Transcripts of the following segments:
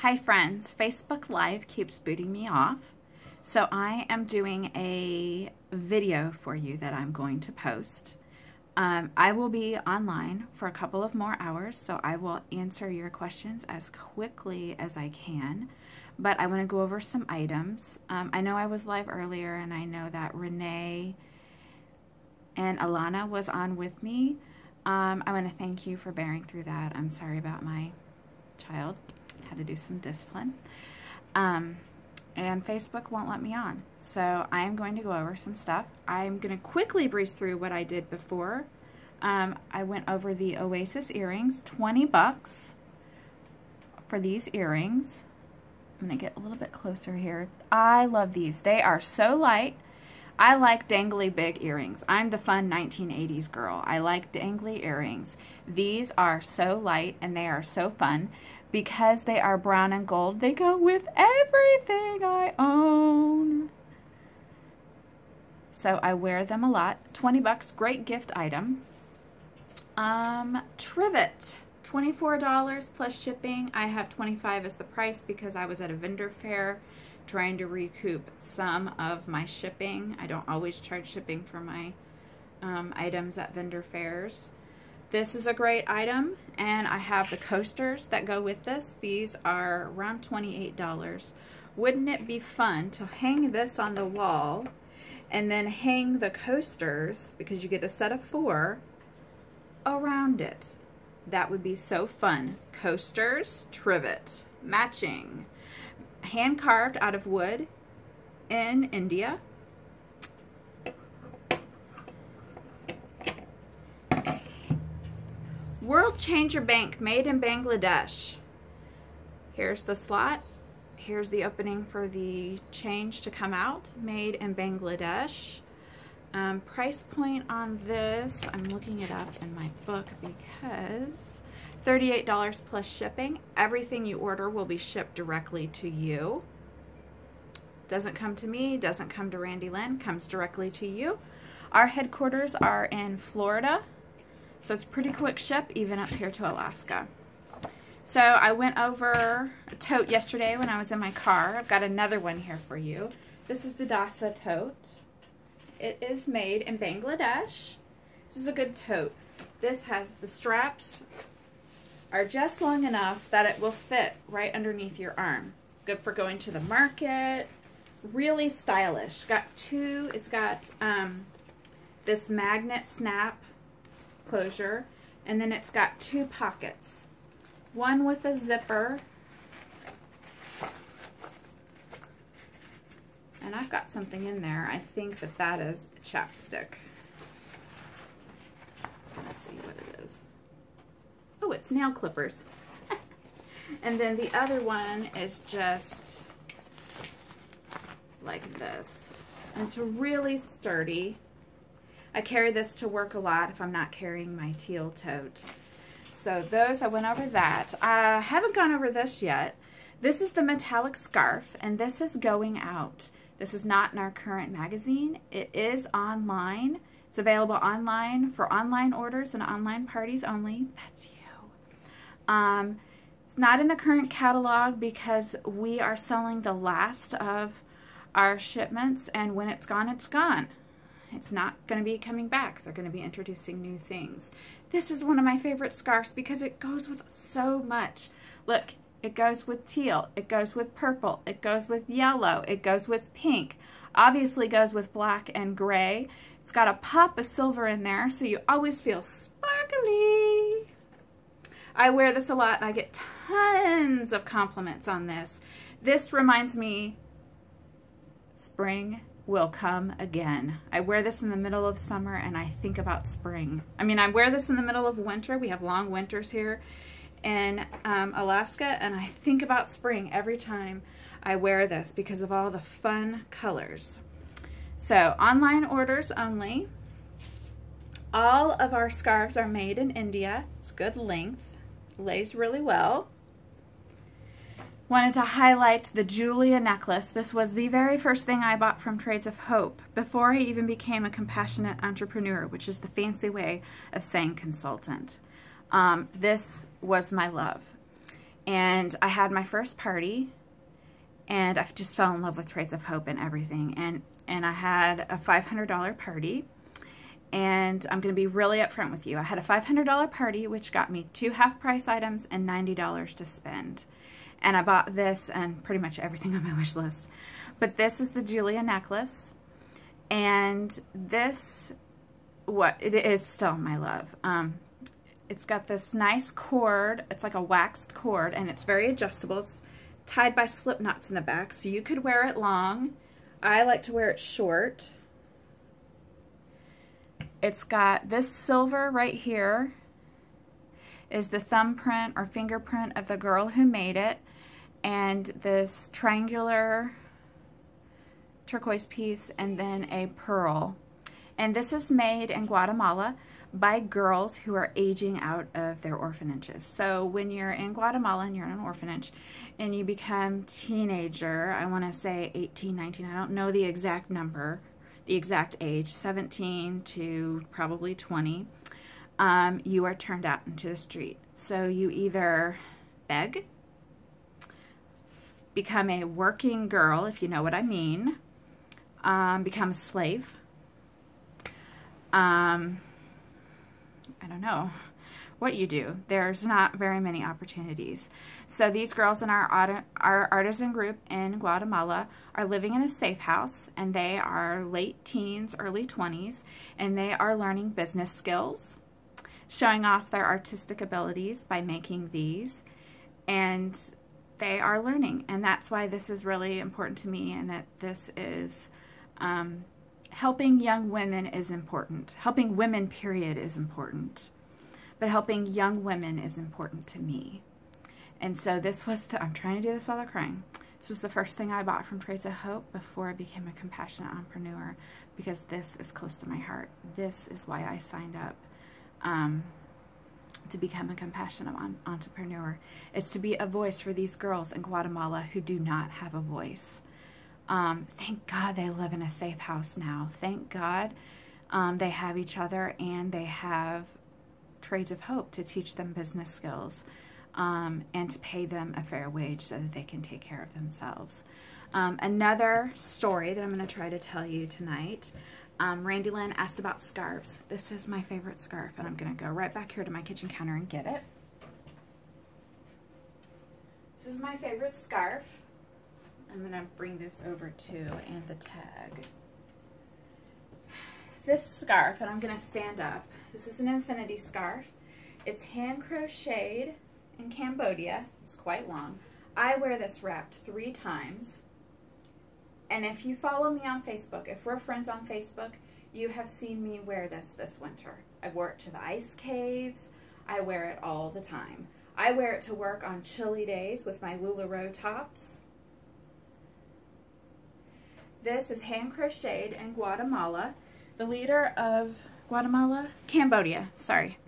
Hi friends, Facebook Live keeps booting me off, so I am doing a video for you that I'm going to post. I will be online for a couple of more hours, so I will answer your questions as quickly as I can, but I want to go over some items. I know I was live earlier, and I know that Renee and Alana was on with me. I want to thank you for bearing through that. I'm sorry about my child. Had to do some discipline. And Facebook won't let me on. So I'm going to go over some stuff. I'm going to quickly breeze through what I did before. I went over the Oasis earrings, 20 bucks for these earrings. I'm going to get a little bit closer here. I love these. They are so light. I like dangly big earrings. I'm the fun 1980s girl. I like dangly earrings. These are so light and they are so fun. Because they are brown and gold, they go with everything I own. So I wear them a lot. 20 bucks, great gift item. Trivet, $24 plus shipping. I have $25 as the price because I was at a vendor fair trying to recoup some of my shipping. I don't always charge shipping for my items at vendor fairs. This is a great item, and I have the coasters that go with this. These are around $28. Wouldn't it be fun to hang this on the wall and then hang the coasters, because you get a set of 4, around it? That would be so fun. Coasters, trivet, matching. Hand carved out of wood in India. World Changer Bank, made in Bangladesh. Here's the slot. Here's the opening for the change to come out. Made in Bangladesh. Price point on this, I'm looking it up in my book because $38 plus shipping. Everything you order will be shipped directly to you. Doesn't come to me, doesn't come to Randy-lyn, comes directly to you. Our headquarters are in Florida. So it's pretty quick ship, even up here to Alaska. So I went over a tote yesterday when I was in my car. I've got another one here for you. This is the Dasa tote. It is made in Bangladesh. This is a good tote. This has the straps are just long enough that it will fit right underneath your arm. Good for going to the market. Really stylish. It's got this magnet snap closure, and then it's got 2 pockets, one with a zipper, and I've got something in there. I think that is chapstick. Let's see what it is. Oh, it's nail clippers. And then the other one is just like this, and it's really sturdy. I carry this to work a lot if I'm not carrying my teal tote. So those, I went over that. I haven't gone over this yet. This is the metallic scarf, and this is going out. This is not in our current magazine. It is online. It's available online for online orders and online parties only. That's you. It's not in the current catalog because we are selling the last of our shipments, and when it's gone, it's gone. It's not going to be coming back. They're going to be introducing new things. This is one of my favorite scarves because it goes with so much. Look, it goes with teal. It goes with purple. It goes with yellow. It goes with pink. Obviously goes with black and gray. It's got a pop of silver in there, so you always feel sparkly. I wear this a lot, and I get tons of compliments on this. This reminds me, spring will come again. I wear this in the middle of summer and I think about spring. I mean, I wear this in the middle of winter. We have long winters here in Alaska, and I think about spring every time I wear this because of all the fun colors. So online orders only. All of our scarves are made in India. It's good length, lays really well. Wanted to highlight the Julia necklace. This was the very first thing I bought from Trades of Hope before I even became a compassionate entrepreneur, which is the fancy way of saying consultant. This was my love. And I had my first party, and I just fell in love with Trades of Hope and everything. And I had a $500 party. And I'm going to be really upfront with you. I had a $500 party, which got me 2 half-price items and $90 to spend. And I bought this and pretty much everything on my wish list. But this is the Julia necklace. And this, it is still my love. It's got this nice cord. It's like a waxed cord, and it's very adjustable. It's tied by slip knots in the back, so you could wear it long. I like to wear it short. It's got this silver right here is the thumbprint or fingerprint of the girl who made it, and this triangular turquoise piece, and then a pearl. And this is made in Guatemala by girls who are aging out of their orphanages. So when you're in Guatemala and you're in an orphanage and you become teenager, I want to say 18, 19, I don't know the exact number, the exact age, 17 to probably 20, you are turned out into the street. So you either beg, become a working girl, if you know what I mean, become a slave, I don't know what you do. There's not very many opportunities. So these girls in our artisan group in Guatemala are living in a safe house, and they are late teens, early 20s, and they are learning business skills, showing off their artistic abilities by making these, and they are learning. And that's why this is really important to me, and that this is helping young women is important. Helping women, period, is important. But helping young women is important to me. And so this was I'm trying to do this while I'm crying. This was the first thing I bought from Trades of Hope before I became a compassionate entrepreneur, because this is close to my heart. This is why I signed up to become a compassionate entrepreneur. It's to be a voice for these girls in Guatemala who do not have a voice. Thank God they live in a safe house now. Thank God they have each other, and they have Trades of Hope to teach them business skills, and to pay them a fair wage so that they can take care of themselves. Another story that I'm going to try to tell you tonight, Randy-lyn asked about scarves. This is my favorite scarf, and I'm going to go right back here to my kitchen counter and get it. This is my favorite scarf. I'm going to bring this over too, and the tag. This scarf, and I'm going to stand up. This is an infinity scarf. It's hand crocheted in Cambodia. It's quite long. I wear this wrapped 3 times. And if you follow me on Facebook, if we're friends on Facebook, you have seen me wear this winter. I wore it to the ice caves. I wear it all the time. I wear it to work on chilly days with my LuLaRoe tops. This is hand crocheted in Guatemala. The leader of Cambodia, sorry.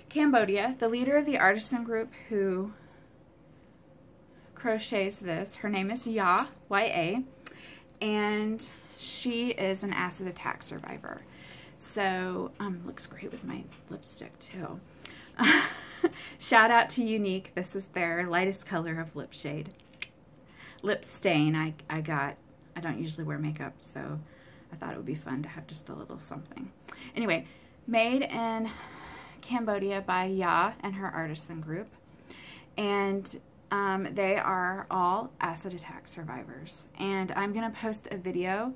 Cambodia, the leader of the artisan group who crochets this, her name is Ya, Y-A, and she is an acid attack survivor. So, looks great with my lipstick too. Shout out to Unique. This is their lightest color of lip shade. Lip stain I got. I don't usually wear makeup, so I thought it would be fun to have just a little something. Anyway, made in Cambodia by Ya and her artisan group. And they are all acid attack survivors. And I'm going to post a video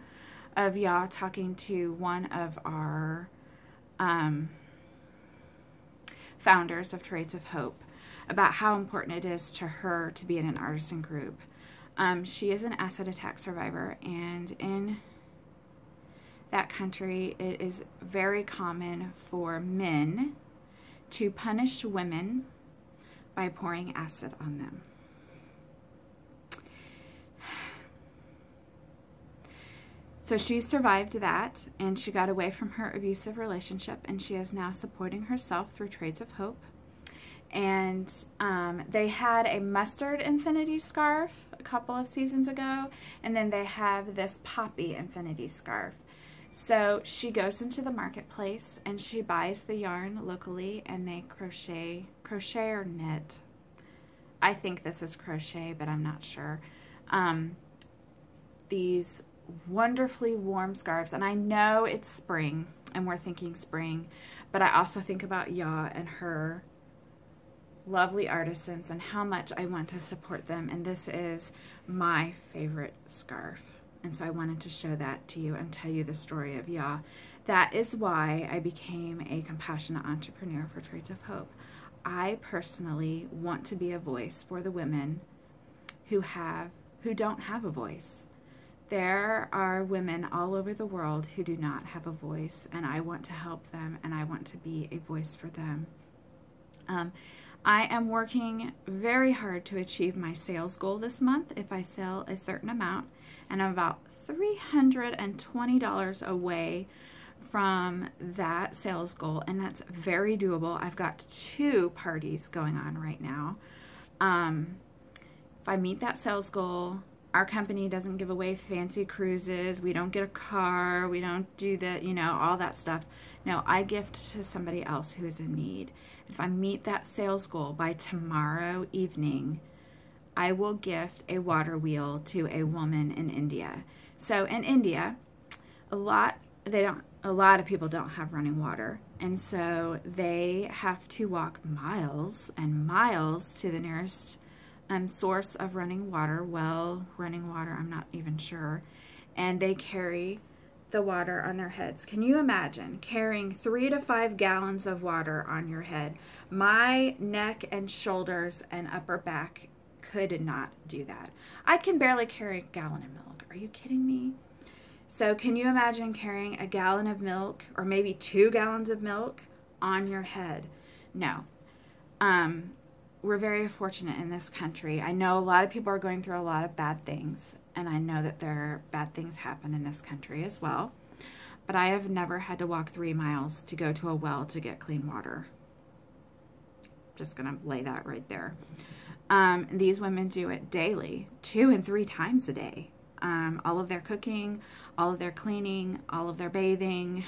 of Ya talking to one of our founders of Trades of Hope about how important it is to her to be in an artisan group. She is an acid attack survivor, and in that country it is very common for men to punish women by pouring acid on them. So she survived that, and she got away from her abusive relationship, and she is now supporting herself through Trades of Hope. And they had a mustard infinity scarf a couple of seasons ago, and then they have this poppy infinity scarf. So she goes into the marketplace and she buys the yarn locally, and they crochet or knit. I think this is crochet, but I'm not sure. These wonderfully warm scarves, and I know it's spring, and we're thinking spring, but I also think about Ya and her lovely artisans and how much I want to support them, and this is my favorite scarf, and so I wanted to show that to you and tell you the story of Ya. That is why I became a compassionate entrepreneur for Trades of Hope. I personally want to be a voice for the women who don't have a voice. There are women all over the world who do not have a voice, and I want to help them, and I want to be a voice for them. I am working very hard to achieve my sales goal this month if I sell a certain amount, and I'm about $320 away from that sales goal, and that's very doable. I've got 2 parties going on right now. If I meet that sales goal, our company doesn't give away fancy cruises. We don't get a car. We don't do the, all that stuff. No, I gift to somebody else who is in need. If I meet that sales goal by tomorrow evening, I will gift a water wheel to a woman in India. So in India, a lot of people don't have running water, and so they have to walk miles and miles to the nearest source of running water, running water, I'm not even sure, and they carry the water on their heads. Can you imagine carrying 3 to 5 gallons of water on your head? My neck and shoulders and upper back could not do that. I can barely carry a gallon of milk. Are you kidding me? So can you imagine carrying a gallon of milk or maybe 2 gallons of milk on your head? No. We're very fortunate in this country. I know a lot of people are going through a lot of bad things, and I know that bad things happen in this country as well. But I have never had to walk 3 miles to go to a well to get clean water. Just gonna lay that right there. These women do it daily, 2 and 3 times a day. All of their cooking, all of their cleaning, all of their bathing.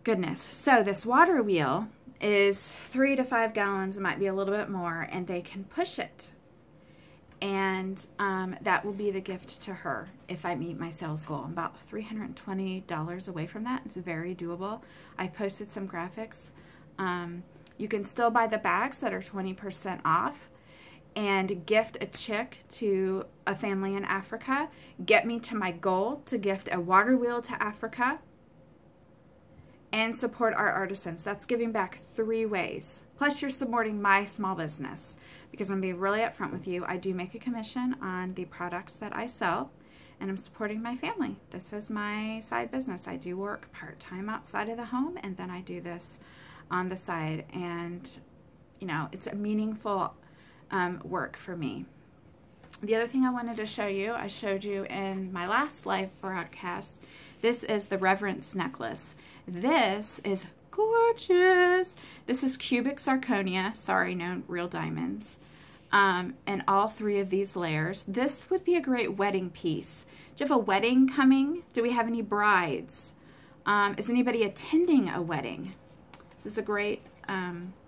Goodness. So this water wheel is 3 to 5 gallons. It might be a little bit more, and they can push it. And that will be the gift to her if I meet my sales goal. I'm about $320 away from that. It's very doable. I posted some graphics. You can still buy the bags that are 20% off and gift a chick to a family in Africa. Get me to my goal to gift a water wheel to Africa. And support our artisans. That's giving back 3 ways. Plus you're supporting my small business. Because I'm going to be really upfront with you. I do make a commission on the products that I sell. And I'm supporting my family. This is my side business. I do work part-time outside of the home. And then I do this on the side. And, it's a meaningful work for me. The other thing I wanted to show you, I showed you in my last live broadcast. This is the Reverence necklace. This is gorgeous. This is cubic zirconia. Sorry, no real diamonds. And all 3 of these layers. This would be a great wedding piece. Do you have a wedding coming? Do we have any brides? Is anybody attending a wedding? This is a great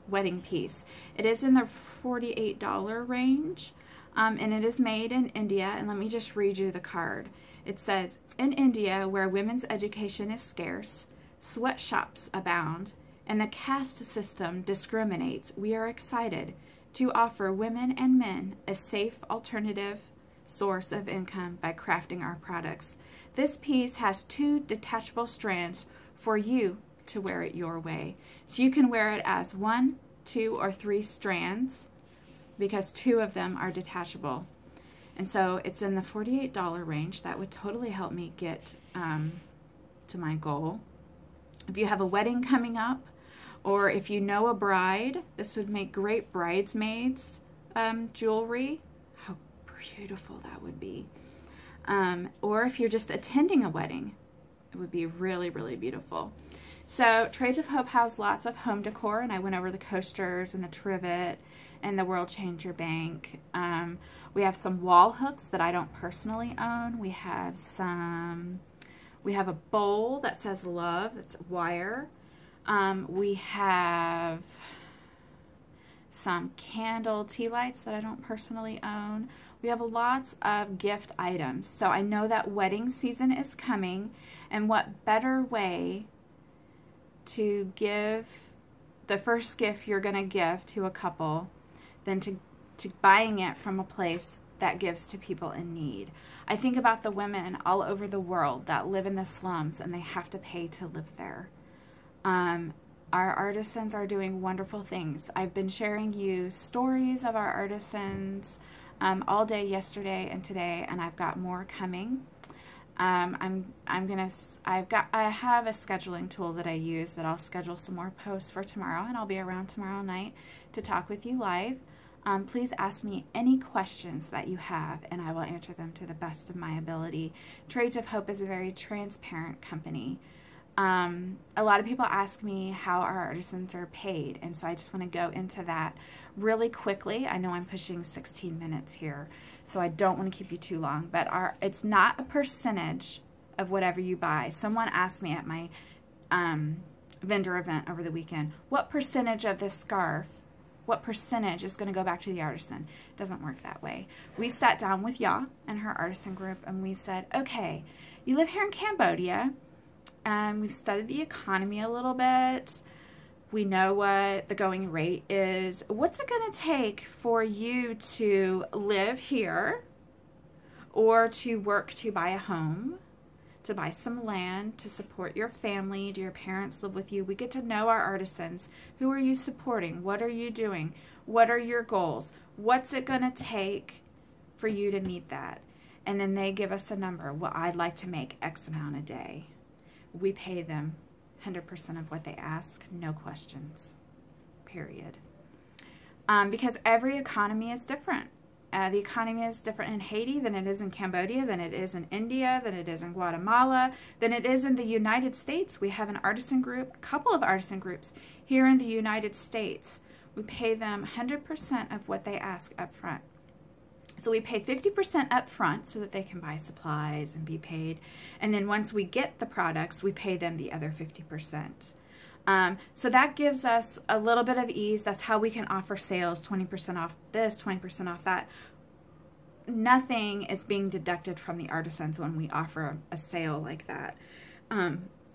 wedding piece. It is in the $48 range. And it is made in India. And let me just read you the card. It says, in India, where women's education is scarce, sweatshops abound, and the caste system discriminates, we are excited to offer women and men a safe alternative source of income by crafting our products. This piece has 2 detachable strands for you to wear it your way. So you can wear it as 1, 2, or 3 strands because 2 of them are detachable. And so it's in the $48 range. That would totally help me get to my goal. If you have a wedding coming up, or if you know a bride, this would make great bridesmaids jewelry. How beautiful that would be. Or if you're just attending a wedding, it would be really, really beautiful. So Trades of Hope has lots of home decor, and I went over the coasters and the trivet and the World Changer Bank. We have some wall hooks that I don't personally own. We have a bowl that says love, that's wire. We have some candle tea lights that I don't personally own. We have lots of gift items. So I know that wedding season is coming, and what better way to give the first gift you're going to give to a couple than to buying it from a place that gives to people in need. I think about the women all over the world that live in the slums and they have to pay to live there. Our artisans are doing wonderful things. I've been sharing you stories of our artisans all day yesterday and today, and I've got more coming. I have a scheduling tool that I use that I'll schedule some more posts for tomorrow, and I'll be around tomorrow night to talk with you live. Please ask me any questions that you have, and I will answer them to the best of my ability. Trades of Hope is a very transparent company. A lot of people ask me how our artisans are paid, and so I just want to go into that really quickly. I know I'm pushing 16 minutes here, so I don't want to keep you too long, but it's not a percentage of whatever you buy. Someone asked me at my vendor event over the weekend, what percentage of this scarf, what percentage is going to go back to the artisan? It doesn't work that way. We sat down with Ya and her artisan group, and we said, okay, you live here in Cambodia, and we've studied the economy a little bit. We know what the going rate is. What's it going to take for you to live here, or to work to buy a home, to buy some land, to support your family? Do your parents live with you? We get to know our artisans. Who are you supporting? What are you doing? What are your goals? What's it going to take for you to meet that? And then they give us a number. Well, I'd like to make X amount a day. We pay them 100% of what they ask, no questions, period. Because every economy is different. The economy is different in Haiti than it is in Cambodia, than it is in India, than it is in Guatemala, than it is in the United States. We have an artisan group, a couple of artisan groups here in the United States. We pay them 100% of what they ask up front. So we pay 50% up front so that they can buy supplies and be paid. And then once we get the products, we pay them the other 50%. So that gives us a little bit of ease. That's how we can offer sales, 20% off this, 20% off that. Nothing is being deducted from the artisans when we offer a sale like that.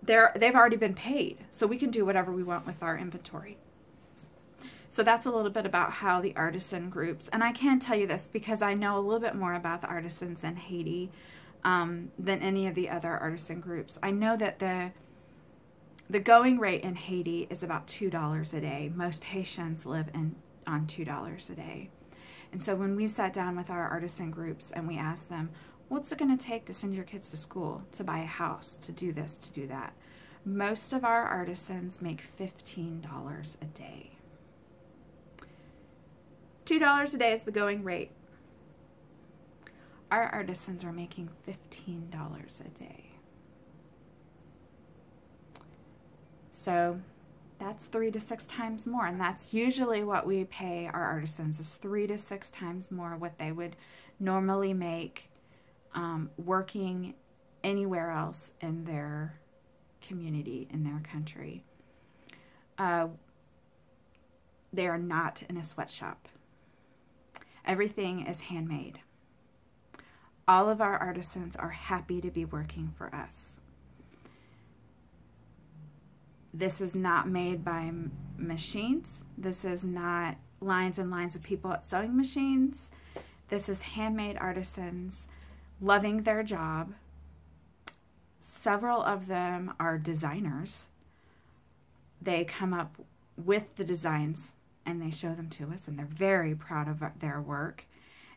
They've already been paid, so we can do whatever we want with our inventory. So that's a little bit about how the artisan groups, and I can tell you this because I know a little bit more about the artisans in Haiti than any of the other artisan groups. I know that the going rate in Haiti is about $2 a day. Most Haitians live on $2 a day. And so when we sat down with our artisan groups and we asked them, what's it going to take to send your kids to school, to buy a house, to do this, to do that? Most of our artisans make $15 a day. $2 a day is the going rate. Our artisans are making $15 a day. So that's 3 to 6 times more, and that's usually what we pay our artisans, is 3 to 6 times more what they would normally make working anywhere else in their community, in their country. They are not in a sweatshop. Everything is handmade. All of our artisans are happy to be working for us. This is not made by machines. This is not lines and lines of people at sewing machines. This is handmade artisans loving their job. Several of them are designers. They come up with the designs and they show them to us, and they're very proud of their work.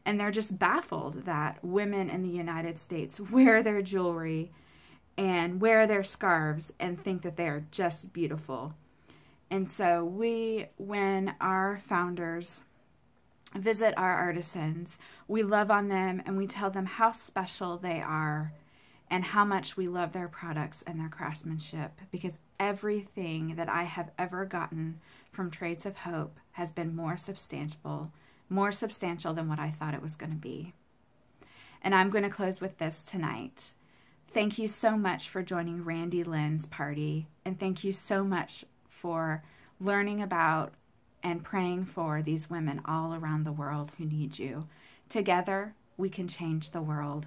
And they're just baffled that women in the United States wear their jewelry and wear their scarves and think that they are just beautiful. And so when our founders visit our artisans, we love on them and we tell them how special they are and how much we love their products and their craftsmanship, because everything that I have ever gotten from Trades of Hope has been more substantial than what I thought it was going to be. And I'm going to close with this tonight. Thank you so much for joining Randy-lyn's party, and thank you so much for learning about and praying for these women all around the world who need you. Together, we can change the world.